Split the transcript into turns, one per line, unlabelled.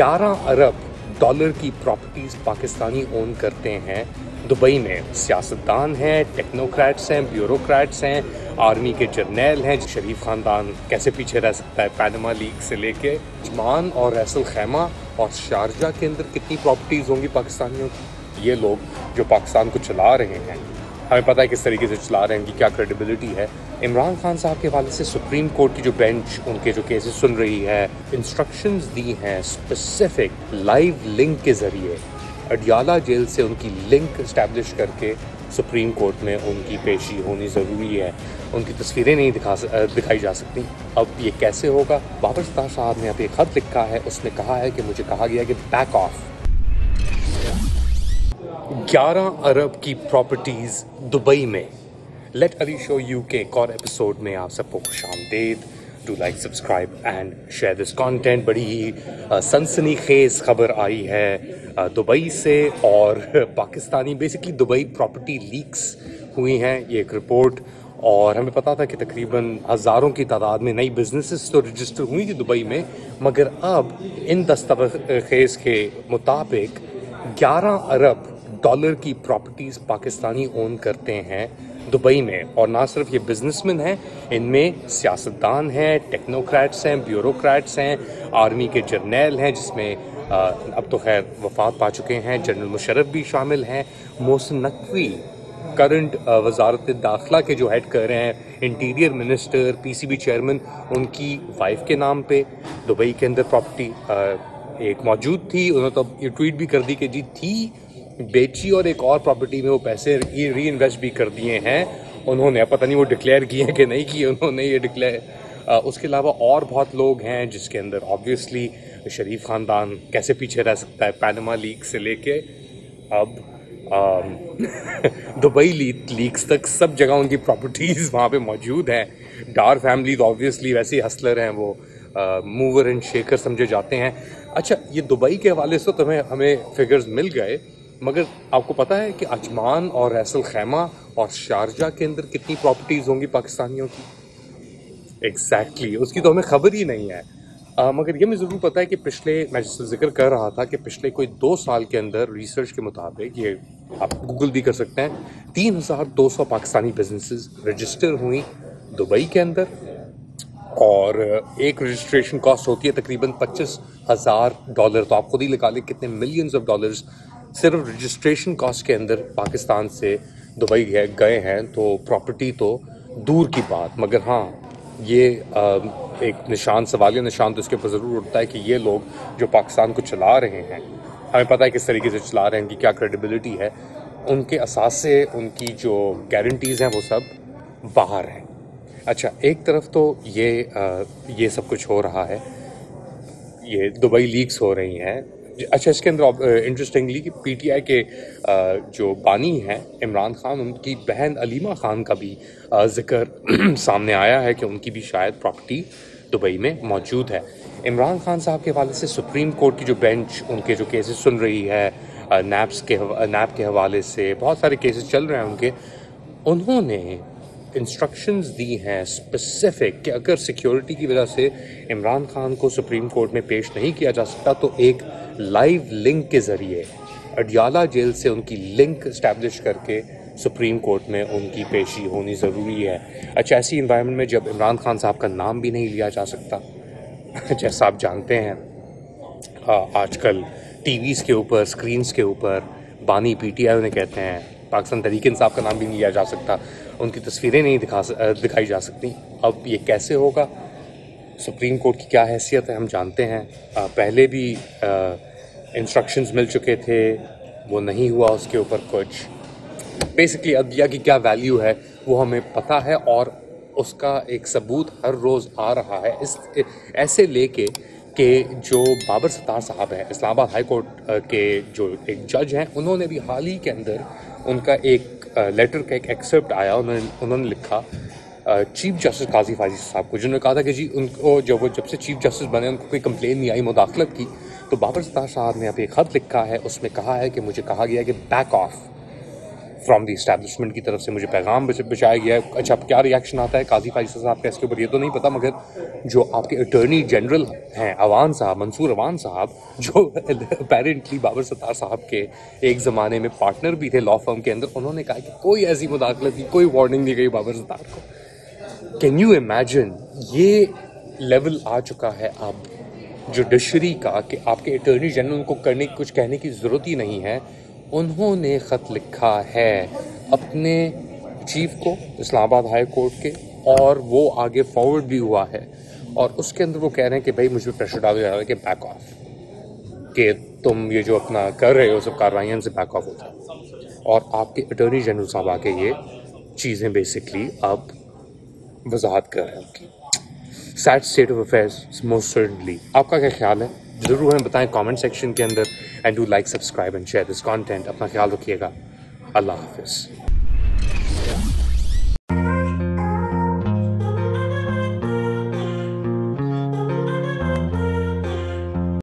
11 अरब dollar की properties Pakistani own करते हैं दुबई में। सियासतदान हैं, टेक्नोक्रेट्स हैं, ब्यूरोक्रेट्स हैं, आर्मी के जर्नैल हैं। शरीफ खानदान कैसे पीछे रह सकता है? पैनामा लीक से लेके अजमान और रैसल खैमा और शारजा के अंदर कितनी प्रॉपर्टीज़ होंगी पाकिस्तानियों की। ये लोग जो पाकिस्तान को चला रहे हैं, हमें पता है किस तरीके से चला रहे हैं, कि क्या क्रेडिबिलिटी है। इमरान खान साहब के हवाले से सुप्रीम कोर्ट की जो बेंच उनके जो केसेस सुन रही है, इंस्ट्रक्शंस दी हैं स्पेसिफिक लाइव लिंक के ज़रिए अडियाला जेल से उनकी लिंक इस्टेब्लिश करके सुप्रीम कोर्ट में उनकी पेशी होनी ज़रूरी है। उनकी तस्वीरें नहीं दिखाई जा सकती। अब ये कैसे होगा? बाबर सत्तार साहब ने अभी एक ख़त लिखा है, उसमें कहा है कि मुझे कहा गया कि बैक ऑफ। 11 अरब की प्रॉपर्टीज़ दुबई में। लेट अली शो यू के एक और एपिसोड में आप सबको खुशामदीद। Do like, subscribe and share this content. बड़ी ही सनसनीखेज खबर आई है दुबई से, और Pakistani basically Dubai property leaks हुई हैं। ये एक रिपोर्ट, और हमें पता था कि तकरीबन हज़ारों की तादाद में नई बिजनेसेस तो रजिस्टर हुई थी दुबई में, मगर अब इन दस्तावेज़ के मुताबिक 11 अरब डॉलर की प्रॉपर्टीज़ पाकिस्तानी ओन करते हैं दुबई में। और ना सिर्फ ये बिजनेसमैन हैं, इनमें सियासतदान हैं, टेक्नोक्रेट्स हैं, ब्यूरोक्रेट्स हैं, आर्मी के जर्नैल हैं, जिसमें अब तो खैर वफात पा चुके हैं, जनरल मुशर्रफ भी शामिल हैं। मोहसिन नकवी करंट वजारत दाखिला के जो हेड कर रहे हैं, इंटीरियर मिनिस्टर, पीसीबी चेयरमैन, उनकी वाइफ के नाम पे दुबई के अंदर प्रॉपर्टी एक मौजूद थी। उन्होंने तो ये ट्वीट भी कर दी कि जी थी, बेची, और एक और प्रॉपर्टी में वो पैसे री इन्वेस्ट भी कर दिए हैं उन्होंने। पता नहीं वो डिक्लेयर किए हैं कि नहीं किए उन्होंने ये डिक्लेयर। उसके अलावा और बहुत लोग हैं जिसके अंदर ऑब्वियसली शरीफ खानदान कैसे पीछे रह सकता है? पैनामा लीक से लेके अब दुबई लीक्स तक सब जगह उनकी प्रॉपर्टीज़ वहाँ पे मौजूद हैं। डार फैमिली तो ऑब्वियसली वैसे ही हसलर हैं, वो मूवर एंड शेकर समझे जाते हैं। अच्छा, ये दुबई के हवाले से तो हमें फिगर्स मिल गए, मगर आपको पता है कि अजमान और रैसल खैमा और शारजा के अंदर कितनी प्रॉपर्टीज़ होंगी पाकिस्तानियों की? एग्जैक्टली, उसकी तो हमें खबर ही नहीं है। मगर ये मुझे ज़रूर पता है कि मैं जिससे जिक्र कर रहा था कि पिछले कोई 2 साल के अंदर रिसर्च के मुताबिक, ये आप गूगल भी कर सकते हैं, 3200 पाकिस्तानी बिजनेसेस रजिस्टर हुई दुबई के अंदर, और एक रजिस्ट्रेशन कॉस्ट होती है तकरीबन $25,000। तो आप खुद ही लगा लें कितने मिलियंस ऑफ डॉलर्स सिर्फ रजिस्ट्रेशन कॉस्ट के अंदर पाकिस्तान से दुबई गए हैं। तो प्रॉपर्टी तो दूर की बात, मगर हाँ, ये एक निशान, सवालिया निशान तो इसके ऊपर ज़रूर उठता है कि ये लोग जो पाकिस्तान को चला रहे हैं, हमें पता है किस तरीके से चला रहे हैं, कि क्या क्रेडिबिलिटी है। उनके असासे, उनकी जो गारंटीज़ हैं, वो सब बाहर हैं। अच्छा, एक तरफ तो ये सब कुछ हो रहा है, ये दुबई लीक्स हो रही हैं। अच्छा, इसके अंदर इंटरेस्टिंगली कि पीटीआई के जो बानी हैं इमरान खान, उनकी बहन अलीमा खान का भी जिक्र सामने आया है कि उनकी भी शायद प्रॉपर्टी दुबई में मौजूद है। इमरान खान साहब के हवाले से सुप्रीम कोर्ट की जो बेंच उनके जो केसेस सुन रही है, नैब के हवाले से बहुत सारे केसेस चल रहे हैं उनके, उन्होंने इंस्ट्रक्शंस दी हैं स्पेसिफिक कि अगर सिक्योरिटी की वजह से इमरान खान को सुप्रीम कोर्ट में पेश नहीं किया जा सकता, तो एक लाइव लिंक के ज़रिए अडियाला जेल से उनकी लिंक इस्टेब्लिश करके सुप्रीम कोर्ट में उनकी पेशी होनी ज़रूरी है। अच्छा, ऐसी इन्वायरमेंट में जब इमरान खान साहब का नाम भी नहीं लिया जा सकता, जैसा आप जानते हैं आजकल टीवीज़ के ऊपर, स्क्रीन्स के ऊपर बानी पीटीआई उन्हें कहते हैं, पाकिस्तान तहरीक इंसाफ का नाम भी नहीं लिया जा सकता, उनकी तस्वीरें नहीं दिखाई जा सकती। अब ये कैसे होगा? सुप्रीम कोर्ट की क्या हैसियत है हम जानते हैं। पहले भी इंस्ट्रक्शंस मिल चुके थे, वो नहीं हुआ उसके ऊपर कुछ। बेसिकली अदलिया की क्या वैल्यू है वो हमें पता है, और उसका एक सबूत हर रोज़ आ रहा है। ऐसे लेके कि जो बाबर सत्तार साहब हैं, इस्लामाबाद हाई कोर्ट के जो एक जज हैं, उन्होंने भी हाल ही के अंदर उनका एक लेटर का एक एक्सेप्ट आया, उन्होंने लिखा चीफ जस्टिस काजी फाजिल साहब को, जिन्होंने कहा था कि जी उनको जब से चीफ जस्टिस बने उनको कोई कंप्लेन नहीं आई मुदाखलत की। तो बाबर सत्तार साहब ने अभी एक ख़त लिखा है, उसमें कहा है कि मुझे कहा गया कि back of. From the establishment की तरफ से मुझे पैगाम बचाया गया है। अच्छा, अब क्या रिएक्शन आता है काजी फैसल साहब का इसके ऊपर ये तो नहीं पता, मगर जो आपके अटॉर्नी जनरल हैं अवान साहब, मंसूर अवान साहब, जो अपेरेंटली बाबर सत्तार साहब के एक ज़माने में पार्टनर भी थे लॉ फर्म के अंदर, उन्होंने कहा कि कोई ऐसी मुदाखलत की कोई वार्निंग नहीं गई बाबर सत्तार को। कैन यू इमेजिन, ये लेवल आ चुका है अब जुडिशरी का कि आपके अटॉर्नी जनरल को कुछ कहने की ज़रूरत ही नहीं है। उन्होंने ख़त लिखा है अपने चीफ को इस्लामाबाद हाई कोर्ट के, और वो आगे फॉरवर्ड भी हुआ है, और उसके अंदर वो कह रहे हैं कि भाई मुझ पर प्रेशर डाला जा रहा है कि बैक ऑफ, कि तुम ये जो अपना कर रहे हो सब कार्रवाइयों से बैक ऑफ हो जाए। और आपके अटॉर्नी जनरल साहब आके ये चीज़ें बेसिकली अब वजाहत कर रहे हैं उनकी। Sad state of affairs most certainly. आपका क्या ख्याल है ज़रूर हमें बताएं कमेंट सेक्शन के अंदर। And do like, subscribe and share this content. अपना ख्याल रखिएगा। अल्लाह हाफिज़।